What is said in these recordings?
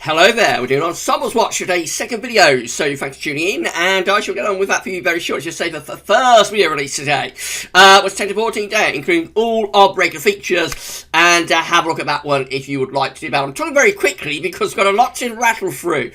Hello there, we're doing Ensembles Watch today's second video, so thanks for tuning in, and I shall get on with that for you very shortly. Just say that the first video released today was 10 to 14 day, including all of regular features, and have a look at that one if you would like to do that. I'm talking very quickly because we've got a lot to rattle through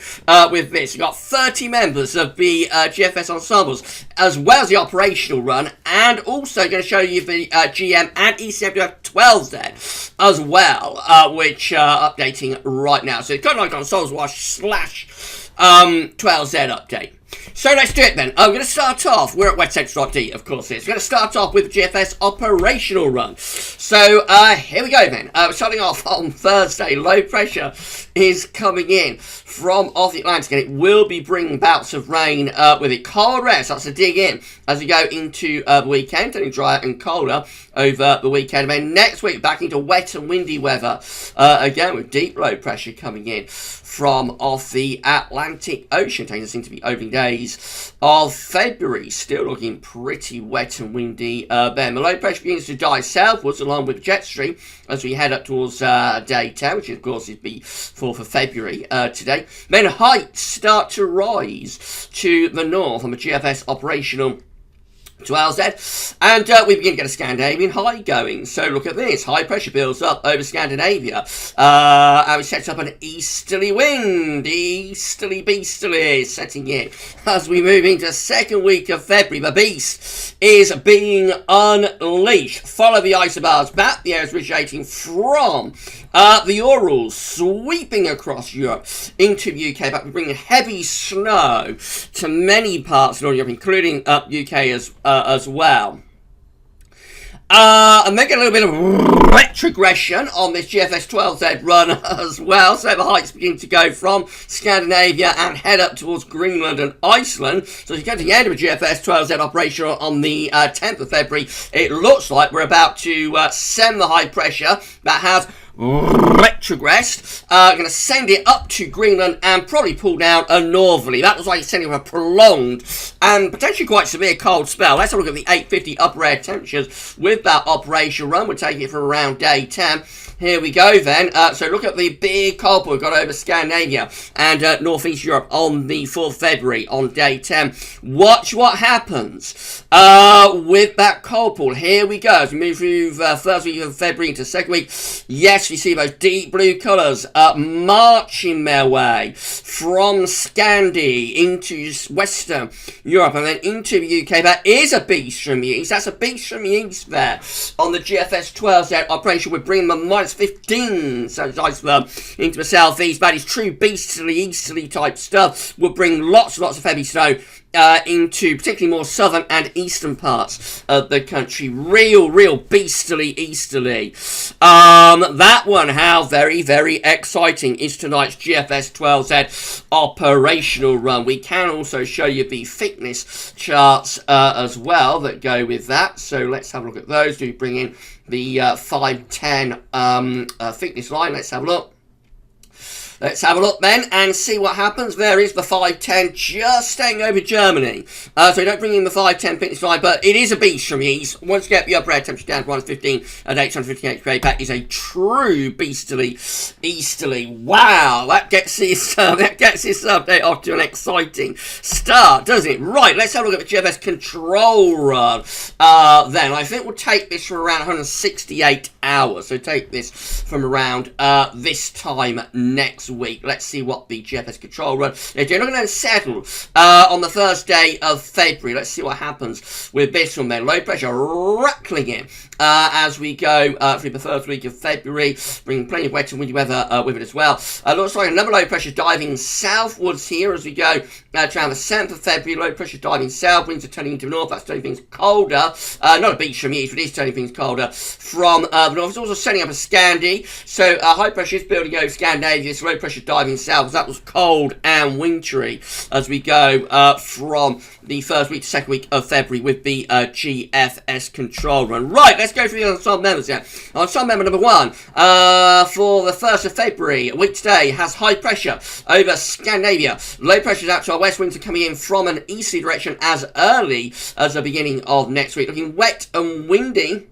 with this. We've got 30 members of the GFS Ensembles, as well as the operational run, and also going to show you the GEM and ECMWF 12Z as well, which are updating right now. So it's kind of like Ensembles Watch / 12Z update. So let's do it then. I'm going to start off, we're at wetcentre.d, of course it is. We're going to start off with GFS operational run. So here we go then. We're starting off on Thursday. Low pressure is coming in from off the Atlantic, and it will be bringing bouts of rain with it. Cold air starts to dig in as we go into the weekend, turning drier and colder over the weekend. And then next week back into wet and windy weather again, with deep low pressure coming in from off the Atlantic Ocean, taking us into the opening days of February. Still looking pretty wet and windy then. The low pressure begins to die southwards along with jet stream as we head up towards day 10, which of course is the 4th of February today. Then heights start to rise to the north on the GFS operational 12Z, and we begin to get a Scandinavian high going. So look at this, high pressure builds up over Scandinavia, and we set up an easterly wind, easterly beasterly setting in as we move into second week of February. The beast is being unleashed. Follow the isobars back, the air is originating from the Urals, sweeping across Europe into the UK, but we bring heavy snow to many parts of Northern Europe, including UK as well. And then get a little bit of retrogression on this GFS 12Z run as well. So the heights begin to go from Scandinavia and head up towards Greenland and Iceland. So as you get to the end of a GFS 12Z operation on the 10th of February, it looks like we're about to send the high pressure that has retrogressed, going to send it up to Greenland and probably pull down a northerly. That was like sending a prolonged and potentially quite severe cold spell. Let's have a look at the 850 upper air temperatures with that operation run. We're taking it from around day 10. Here we go then. So look at the big cold pull we've got over Scandinavia and northeast Europe on the 4th of February on day 10. Watch what happens with that cold pull. Here we go. As we move through the first week of February into second week, yes, we see those deep blue colours marching their way from Scandi into Western Europe and then into the UK. That is a beast from the east. That's a beast from the east there on the GFS 12Z operation. We're bringing them -15, so it's iceberg into the southeast. That is true beastly, easterly type stuff. Will bring lots of heavy snow into particularly more southern and eastern parts of the country. Real beastly easterly. That one, how very exciting is tonight's GFS 12Z operational run. We can also show you the thickness charts as well that go with that. So let's have a look at those. Do bring in the 510 thickness line. Let's have a look. Let's have a look then and see what happens. There is the 510 just staying over Germany. So we don't bring in the 510 thickness line, but it is a beast from the east. Once you get the upper air temperature down to -15 at 858 degrees, that is a true beastly easterly. Wow, that gets this update off to an exciting start, doesn't it? Right, let's have a look at the GFS control run. Then I think we'll take this from around 168 hours. So take this from around this time next week. Let's see what the GFS control run is doing. I'm going to settle on the first day of February. Let's see what happens with this one then. Low pressure rattling in as we go through the first week of February, bringing plenty of wet and windy weather with it as well. Looks like another low pressure diving southwards here as we go around the 7th of February. Low pressure diving south, winds are turning into the north. That's turning things colder. Not a beach from the east, but it is turning things colder from the north. It's also setting up a Scandi. So high pressure is building over Scandinavia. Low pressure diving south. That was cold and wintry as we go from the first week to second week of February with the GFS control run. Right, let's go through the ensemble members here. Ensemble member number 1 for the 1st of February, a week today, has high pressure over Scandinavia. Low pressure is out to our west. Winds are coming in from an easterly direction as early as the beginning of next week. Looking wet and windy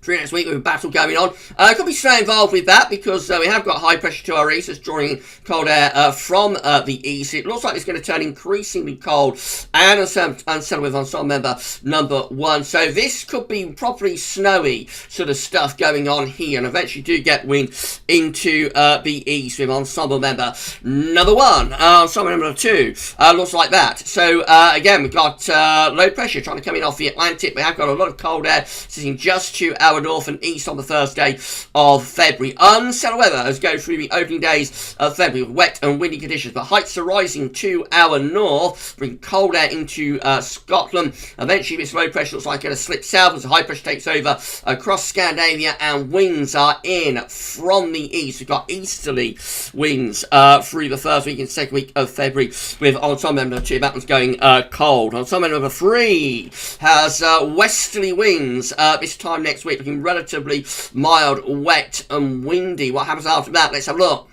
through next week with a battle going on. Could be stay involved with that because we have got high pressure to our east that's drawing cold air from the east. It looks like it's going to turn increasingly cold and unsettled with ensemble member number 1. So this could be properly snowy sort of stuff going on here, and eventually do get wind into the east with ensemble member number 1. Ensemble member 2 looks like that. So again, we've got low pressure trying to come in off the Atlantic. We have got a lot of cold air sitting just to our north and east on the first day of February. Unsettled weather as we go through the opening days of February with wet and windy conditions, but heights are rising to our north, bringing cold air into Scotland. Eventually this low pressure looks like it's going to slip south as the high pressure takes over across Scandinavia, and winds are in from the east. We've got easterly winds through the first week and second week of February, with ensemble member 2, that one's going cold. Ensemble member 3 has westerly winds this time next week, looking relatively mild, wet and windy. What happens after that? Let's have a look.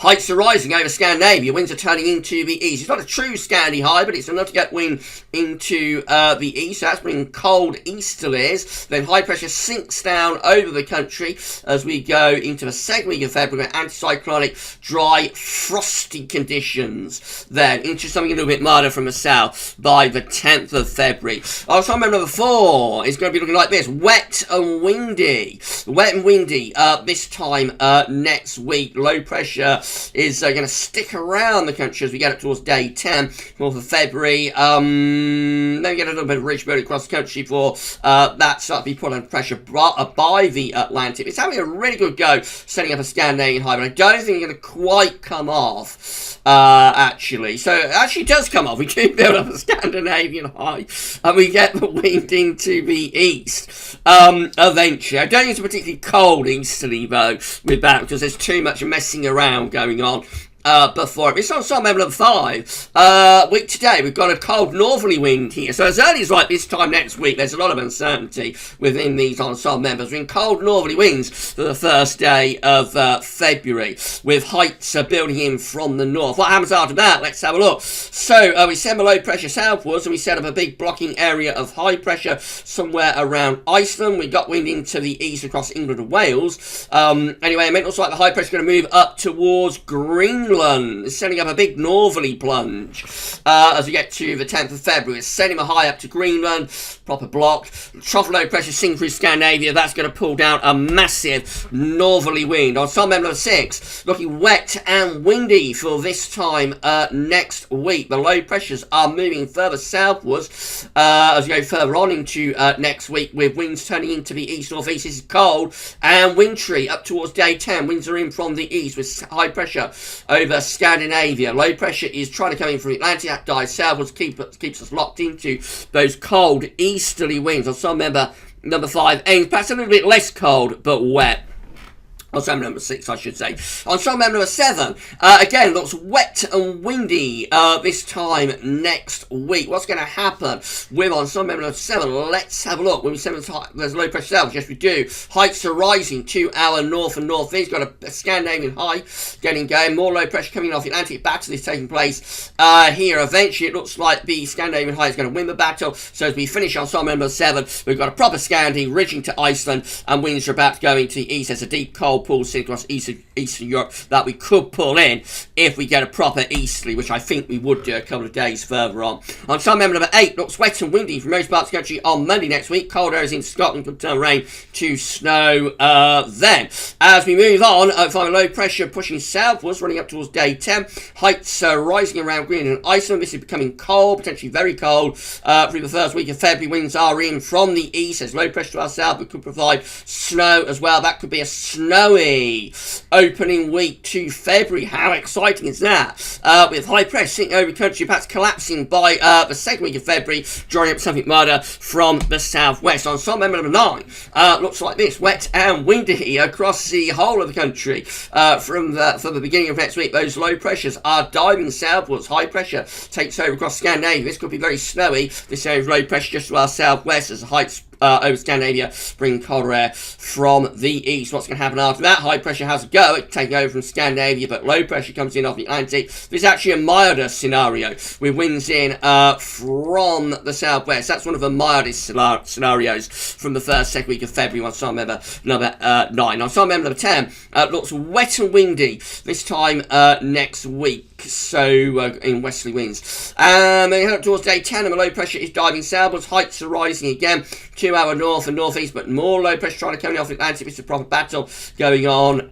Heights are rising over Scandinavia. Winds are turning into the east. It's not a true Scandi high, but it's enough to get wind into the east. So that's bringing cold easterlies. Then high pressure sinks down over the country as we go into the second week of February. Anticyclonic, dry, frosty conditions. Then into something a little bit milder from the south by the 10th of February. Also, number 4 is going to be looking like this. Wet and windy. Wet and windy this time next week. Low pressure is going to stick around the country as we get up towards day 10, 4th of February. Then we get a little bit of ridge building across the country for that start to be put under pressure by the Atlantic. It's having a really good go setting up a Scandinavian high, but I don't think it's going to quite come off. Actually, so it actually does come off. We do build up a Scandinavian high and we get the wind into the east eventually. I don't think it's particularly cold easterly though with that, because there's too much messing around going on before it. It's on some level of 5. Week today, we've got a cold northerly wind here. So as early as like this time next week, there's a lot of uncertainty within these ensemble members. We're in cold northerly winds for the first day of February, with heights building in from the north. What happens after that? Let's have a look. So we send a low pressure southwards, and we set up a big blocking area of high pressure somewhere around Iceland. We got wind into the east across England and Wales. Anyway, it looks like the high pressure is going to move up towards Greenland. It's sending up a big northerly plunge as we get to the 10th of February. It's sending a high up to Greenland, proper block. Trough low pressure sinking through Scandinavia. That's going to pull down a massive northerly wind. On some member 6, looking wet and windy for this time next week. The low pressures are moving further southwards as we go further on into next week, with winds turning into the east-northeast. This is cold and wintry up towards day 10. Winds are in from the east with high pressure over Scandinavia. Low pressure is trying to come in from the Atlantic. That dies southwards, keeps us locked into those cold easterly winds. On some member 5 aims perhaps a little bit less cold but wet. Ensemble number 6, I should say. Ensemble number 7, again, looks wet and windy this time next week. What's going to happen with ensemble number 7? Let's have a look. When we send there's low pressure south, yes we do. Heights are rising to our north and northeast. Got a Scandinavian high getting going. More low pressure coming off the Atlantic. Battle is taking place here. Eventually, it looks like the Scandinavian high is going to win the battle. So as we finish ensemble number 7, we've got a proper Scandi ridging to Iceland, and winds are about to go into the east. There's a deep cold pull sitting across Eastern Europe that we could pull in if we get a proper easterly, which I think we would do a couple of days further on. On some member number 8, looks wet and windy for most parts of the country on Monday next week. Cold areas in Scotland could turn rain to snow then. As we move on, find low pressure pushing southwards, running up towards day 10. Heights rising around Greenland and Iceland. This is becoming cold, potentially very cold through the first week of February. Winds are in from the east. There's low pressure to our south, but could provide snow as well. That could be a snowy opening week to February. How exciting is that? With high pressure sitting over the country, perhaps collapsing by the second week of February, drawing up something milder from the southwest. On some member number 9, looks like this: wet and windy across the whole of the country from the beginning of next week. Those low pressures are diving southwards. High pressure takes over across Scandinavia. This could be very snowy. This area of low pressure just to our southwest as the heights over Scandinavia, bringing colder air from the east. What's going to happen after that? High pressure has a go at taking over from Scandinavia, but low pressure comes in off the Atlantic. This is actually a milder scenario with winds in from the southwest. That's one of the mildest scenarios from the first, second week of February. Ensemble member number 9. Ensemble member number 10 looks wet and windy this time next week. So in westerly winds. Then head up towards day 10, and the low pressure is diving southwards. Heights are rising again 2 hour north and northeast, but more low pressure trying to come in off the Atlantic. It's a proper battle going on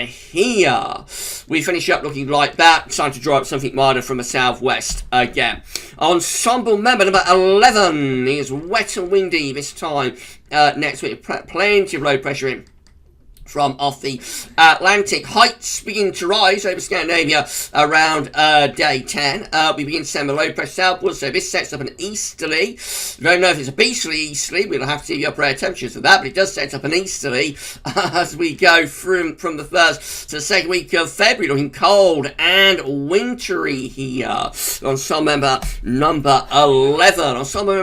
here. We finish up looking like that. Time to draw up something milder from the southwest again. Ensemble member number 11 is wet and windy this time next week. Plenty of low pressure in from off the Atlantic. Heights begin to rise over Scandinavia around day 10. We begin to send the low pressure southwards, so this sets up an easterly. We don't know if it's a beastly easterly. We'll have to see the upper air temperatures for that, but it does set up an easterly as we go from the first to the second week of February, looking cold and wintry here. Ensemble member number 11. Ensemble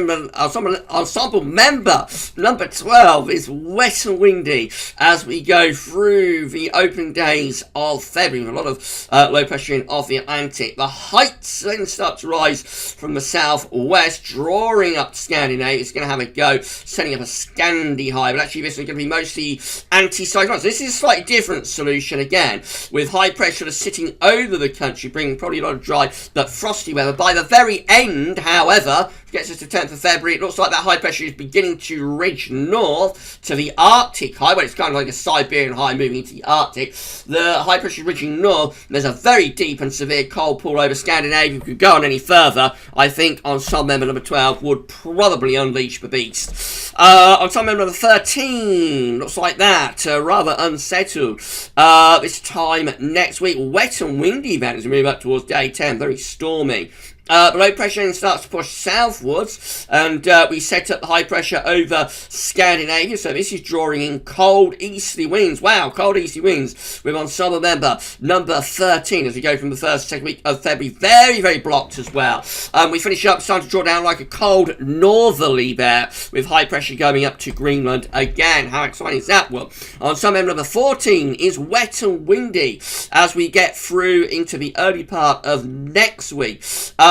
member number 12 is wet and windy as we go through the opening days of February with a lot of low pressure in off the Atlantic. The heights then start to rise from the southwest, drawing up to Scandinavia. It's going to have a go, setting up a Scandi high, but actually this is going to be mostly anti-cyclone. So this is a slightly different solution again, with high pressure sitting over the country, bringing probably a lot of dry but frosty weather. By the very end, however, gets us to 10th of February, it looks like that high pressure is beginning to ridge north to the Arctic high, but it's kind of like a Siberian high moving into the Arctic. The high pressure is ridging north. There's a very deep and severe cold pull over Scandinavia. If we could go on any further, I think Ensemble member number 12 would probably unleash the beast. Ensemble member number 13 looks like that, rather unsettled this time next week. Wet and windy then as we move up towards day 10, very stormy. The low pressure then starts to push southwards, and we set up the high pressure over Scandinavia. So this is drawing in cold easterly winds. Wow, cold easterly winds with Ensemble member number 13 as we go from the first, second week of February. Very, very blocked as well. We finish up, starting to draw down like a cold northerly there with high pressure going up to Greenland again. How exciting is that? Well, Ensemble member number 14 is wet and windy as we get through into the early part of next week.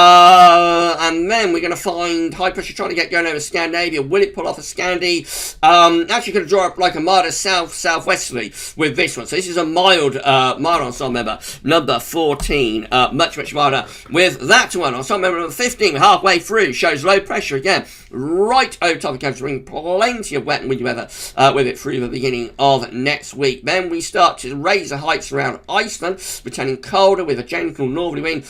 And then we're going to find high pressure trying to get going over Scandinavia. Will it pull off a Scandi? Actually going to draw up like a milder southwesterly with this one. So this is a mild ensemble member number 14. Much milder with that one. Ensemble member number 15, halfway through, shows low pressure again, right over top of the country, bringing plenty of wet and windy weather with it through the beginning of next week. Then we start to raise the heights around Iceland, returning colder with a gentle northerly wind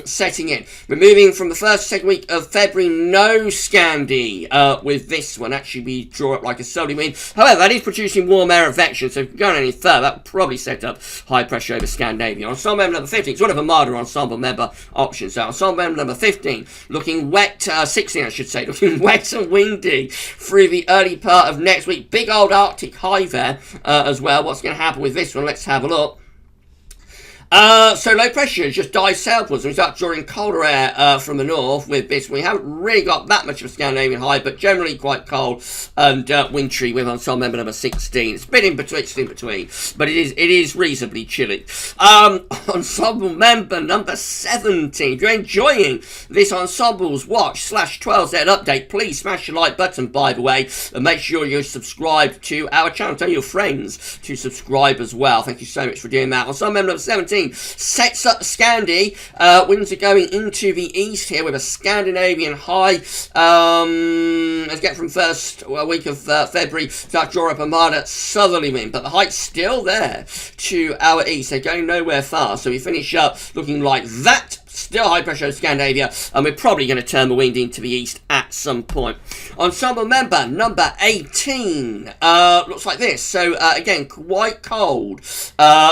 setting in. We're moving from the first, second week of February, no Scandi with this one. Actually, we draw up like a southerly wind. However, that is producing warm air advection, so if we go on any further, that will probably set up high pressure over Scandinavia. Ensemble member number 15, it's one of the milder ensemble member options. So ensemble member number 15, looking wet, 16 I should say, looking wet and windy through the early part of next week. Big old Arctic high there as well. What's going to happen with this one? Let's have a look. So low pressure just dives southwards and we start drawing colder air from the north with this. We haven't really got that much of a Scandinavian high, but generally quite cold and wintry with ensemble member number 16. It's a bit in between, but it is reasonably chilly. Ensemble member number 17. If you're enjoying this Ensembles Watch/12Z update, please smash the like button, by the way, and make sure you're subscribed to our channel. Tell your friends to subscribe as well. Thank you so much for doing that. Ensemble member number 17 sets up Scandi. Winds are going into the east here with a Scandinavian high. Let's get from first week of February, start draw up a milder southerly wind, but the height's still there to our east. They're going nowhere far, so we finish up looking like that. Still high pressure over Scandinavia, and we're probably going to turn the wind into the east at some point. Ensemble member number 18 looks like this. So again, quite cold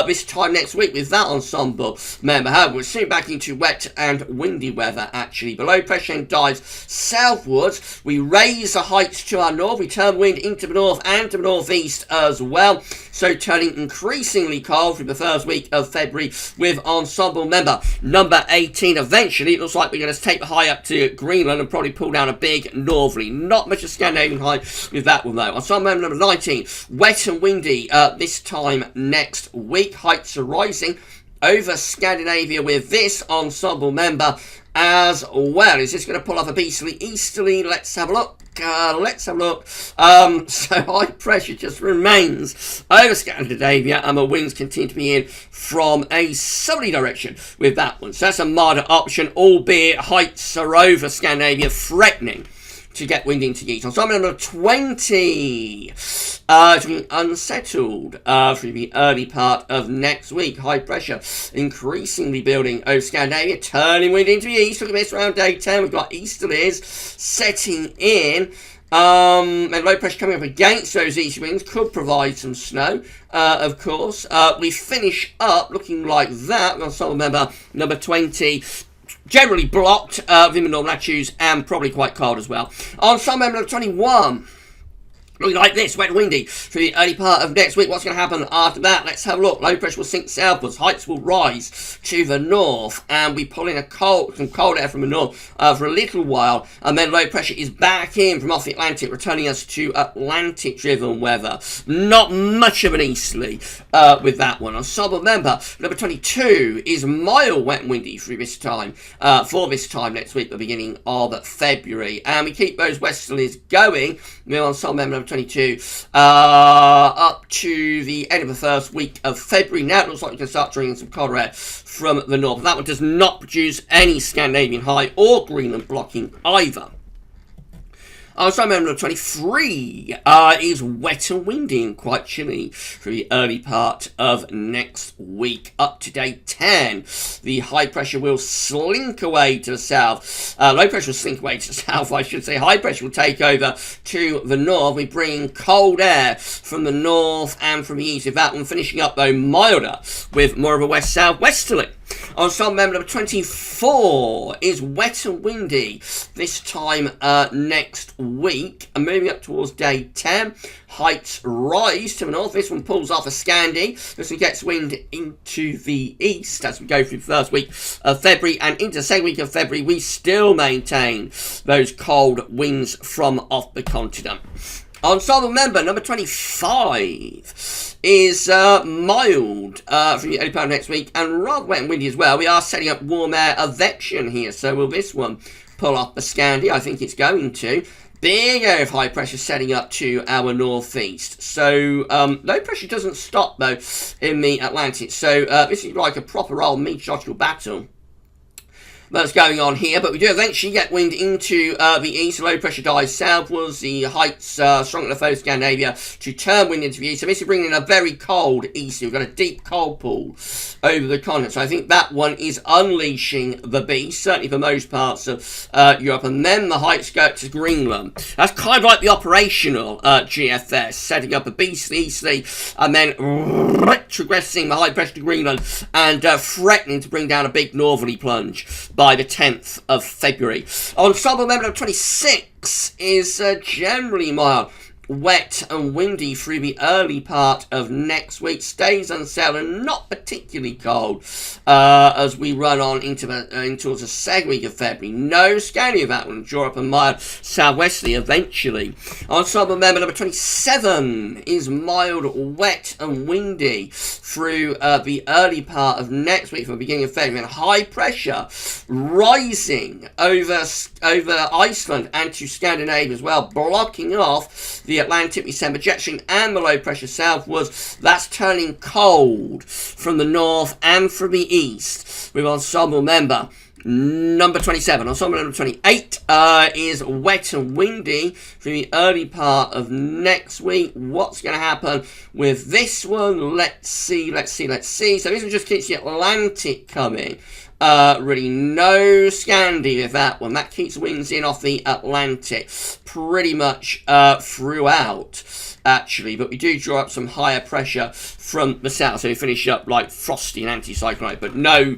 this time next week with that ensemble member. However, we're soon back into wet and windy weather actually. Below pressure and dives southwards. We raise the heights to our north. We turn wind into the north and to the northeast as well. So turning increasingly cold through the first week of February with ensemble member number 18. 18. Eventually, it looks like we're going to take the high up to Greenland and probably pull down a big northerly. Not much of Scandinavian high with that one, though. Ensemble member number 19, wet and windy this time next week. Heights are rising over Scandinavia with this ensemble member as well. Is this going to pull off a beastly easterly? Let's have a look. So high pressure just remains over Scandinavia, and the winds continue to be in from a southerly direction with that one. So that's a milder option, albeit heights are over Scandinavia, threatening to get wind into the east. Ensemble number 20 to be unsettled through the early part of next week. High pressure increasingly building over Scandinavia, turning wind into the east. Look at this around day 10. We've got easterlies setting in. And low pressure coming up against those east winds could provide some snow, of course. We finish up looking like that. Ensemble member number 20. Generally blocked within the northern latitudes and probably quite cold as well. Ensemble member number 21. Looking like this, wet and windy through the early part of next week. What's going to happen after that? Let's have a look. Low pressure will sink southwards. Heights will rise to the north. And we pull in some cold air from the north for a little while. And then low pressure is back in from off the Atlantic, returning us to Atlantic-driven weather. Not much of an easterly with that one. Ensemble member number 22 is mild, wet and windy through this time, for this time next week, the beginning of February. And we keep those westerlies going. We're ensemble member number 22 up to the end of the first week of February. Now it looks like we can start drawing some colder air from the north. That one does not produce any Scandinavian high or Greenland blocking either. Ensemble member number 23 is wet and windy and quite chilly for the early part of next week. Up to day 10, the high pressure will slink away to the south. Low pressure will slink away to the south, I should say. High pressure will take over to the north. We bring cold air from the north and from the east. With that one finishing up, though, milder with more of a west-southwesterly. Ensemble member number 24 is wet and windy this time next week. And moving up towards day 10, heights rise to the north. This one pulls off a Scandi. This one gets wind into the east as we go through the first week of February. And into the second week of February, we still maintain those cold winds from off the continent. Ensemble member number 25 is mild from the early part of next week and rather wet and windy as well. We are setting up warm air advection here, so will this one pull off the Scandi? I think it's going to. Big area of high pressure setting up to our northeast. So low pressure doesn't stop though in the Atlantic. So this is like a proper old meteorological battle that's going on here, but we do eventually get wind into the east. Low pressure dies southwards. The heights strong enough over Scandinavia to turn wind into the east. So this is bringing in a very cold east. We've got a deep cold pool over the continent. So I think that one is unleashing the beast, certainly for most parts of Europe. And then the heights go up to Greenland. That's kind of like the operational GFS, setting up a beastly easterly and then retrogressing the high pressure to Greenland and threatening to bring down a big northerly plunge by the 10th of February. Ensemble member number 26 is generally mild, wet and windy through the early part of next week. Stays unsettled and not particularly cold as we run on into the second week of February. No Scandi of that one. Draw up a mild southwesterly eventually. Ensemble member number 27 is mild, wet and windy through the early part of next week from the beginning of February. And high pressure rising over Iceland and to Scandinavia as well, blocking off the Atlantic December jet stream and the low pressure southwards. That's turning cold from the north and from the east with ensemble member number 27. Ensemble number 28 is wet and windy through the early part of next week. What's going to happen with this one? Let's see. So this one just keeps the Atlantic coming. Really no Scandi with that one. That keeps winds in off the Atlantic pretty much throughout actually, but we do draw up some higher pressure from the south, so we finish up like frosty and anticyclonic, but no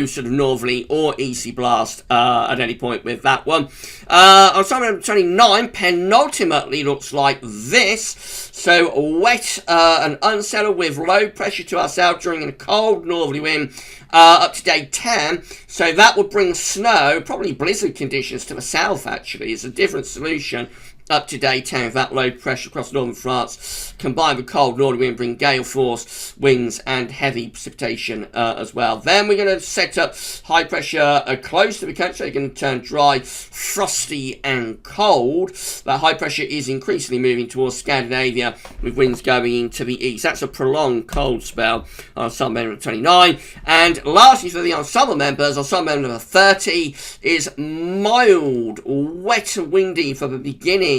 sort of northerly or easterly blast at any point with that one. On Sunday 29, penultimately looks like this. So wet and unsettled with low pressure to our south during a cold northerly wind up to day 10. So that would bring snow, probably blizzard conditions to the south actually. It's a different solution up to day 10 with that low pressure across northern France, combined with cold northerly wind, bring gale force winds and heavy precipitation as well. Then we're going to set up high pressure close to the country. It's going to turn dry, frosty and cold. That high pressure is increasingly moving towards Scandinavia with winds going into the east. That's a prolonged cold spell on Ensemble member 29. And lastly, for the Ensemble members, Ensemble member 30 is mild, wet and windy for the beginning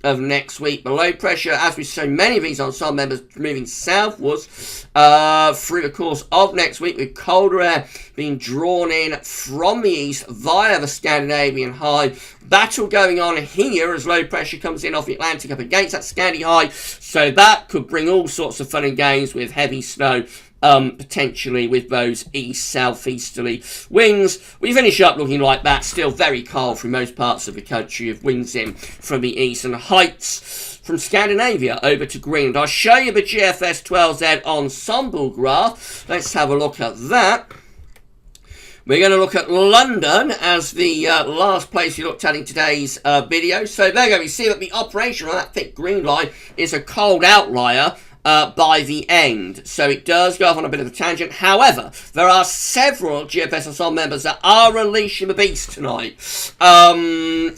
of next week. The low pressure, as with so many of these Ensemble members, moving southwards through the course of next week, with colder air being drawn in from the east via the Scandinavian high. Battle going on here as low pressure comes in off the Atlantic up against that Scandi high, so that could bring all sorts of fun and games with heavy snow, potentially with those east-southeasterly winds. We finish up looking like that, still very cold through most parts of the country, with winds in from the east and heights from Scandinavia over to Greenland. I'll show you the GFS 12Z ensemble graph. Let's have a look at that. We're going to look at London as the last place we looked at in today's video. So there you go. We see that the operation on that thick green line is a cold outlier by the end. So it does go off on a bit of a tangent. However, there are several GFS Ensemble members that are unleashing the beast tonight. From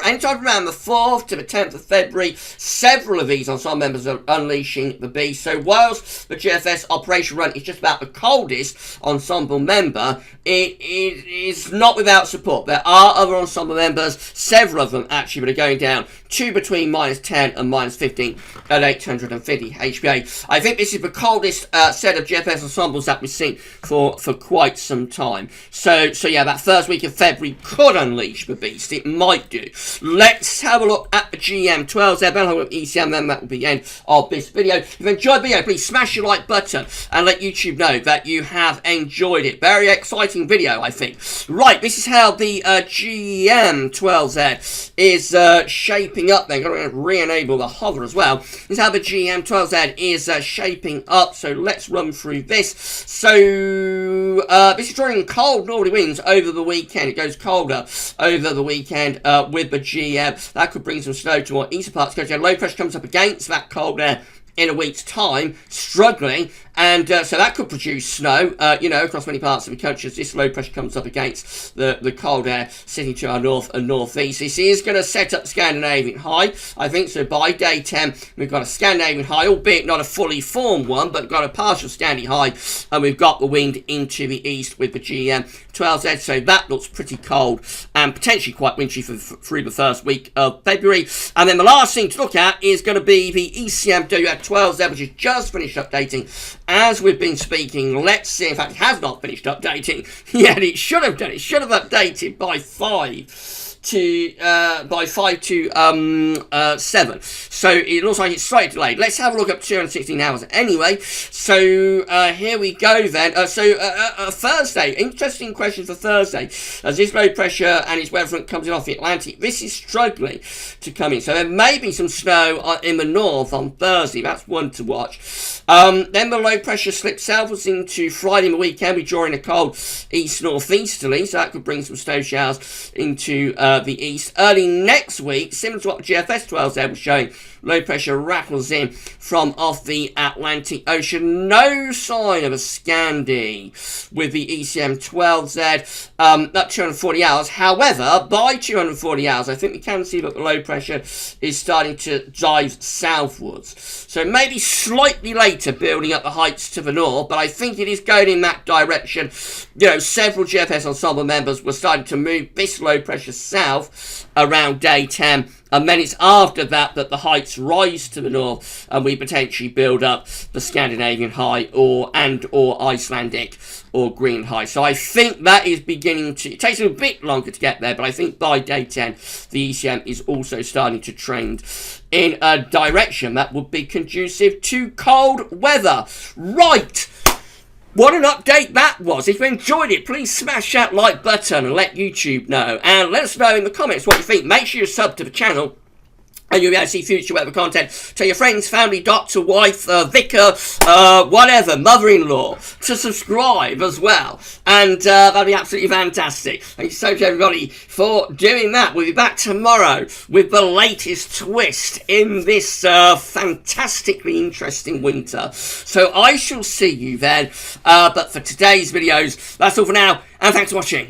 anytime around the 4th to the 10th of February, several of these Ensemble members are unleashing the beast. So whilst the GFS Operation Run is just about the coldest Ensemble member, it is not without support. There are other Ensemble members, several of them actually, that are going down to between -10 and -15 at 850 HPA. I think this is the coldest set of GFS ensembles that we've seen for quite some time. So yeah, that first week of February could unleash the beast. It might do. Let's have a look at the GM12 there. Then with ECM, then that will be the end of this video. If you've enjoyed the video, please smash your like button and let YouTube know that you have enjoyed it. Very exciting video, I think. Right, this is how the GM12Z is shaping up. Then going to re-enable the hover as well. This is how the GM12Z is shaping up. So let's run through this. So this is drawing cold northerly winds over the weekend. It goes colder over the weekend with the GM. That could bring some snow to our eastern parts. Low pressure comes up against that cold air in a week's time, struggling, and so that could produce snow, across many parts of the country as this low pressure comes up against the cold air sitting to our north and northeast. This is going to set up Scandinavian high, I think. So by day 10, we've got a Scandinavian high, albeit not a fully formed one, but got a partial Scandi high, and we've got the wind into the east with the GM12Z. So that looks pretty cold and potentially quite wintry through the first week of February. And then the last thing to look at is going to be the ECMWF12Z, which is just finished updating as we've been speaking. Let's see. In fact, it has not finished updating yet. It should have done. It should have updated by 5 to 7. So it looks like it's slightly delayed. Let's have a look up 216 hours anyway. So here we go then. Thursday, interesting question for Thursday, as this low pressure and its weather front comes in off the Atlantic. This is struggling to come in, so there may be some snow in the north on Thursday. That's one to watch. Then the low pressure slips southwards into Friday and the weekend. We draw in a cold east northeasterly, so that could bring some snow showers into the east. Early next week, similar to what the GFS 12Z was showing, low pressure rattles in from off the Atlantic Ocean. No sign of a Scandi with the ECM 12Z up 240 hours. However, by 240 hours, I think we can see that the low pressure is starting to dive southwards. So maybe slightly later building up the heights to the north, but I think it is going in that direction. Several GFS ensemble members were starting to move this low pressure south around day 10 and then it's after that that the heights rise to the north, and we potentially build up the Scandinavian high or Icelandic or Greenland high. So I think that is beginning to, it takes a bit longer to get there, but I think by day 10 the ECM is also starting to trend in a direction that would be conducive to cold weather. Right, what an update that was. If you enjoyed it, please smash that like button and let YouTube know, and let us know in the comments what you think. Make sure you sub to the channel, and you'll be able to see future weather content. Tell your friends, family, doctor, wife, vicar, whatever, mother-in-law, to subscribe as well. And that'll be absolutely fantastic. Thank you so much, everybody, for doing that. We'll be back tomorrow with the latest twist in this fantastically interesting winter. So I shall see you then. But for today's videos, that's all for now, and thanks for watching.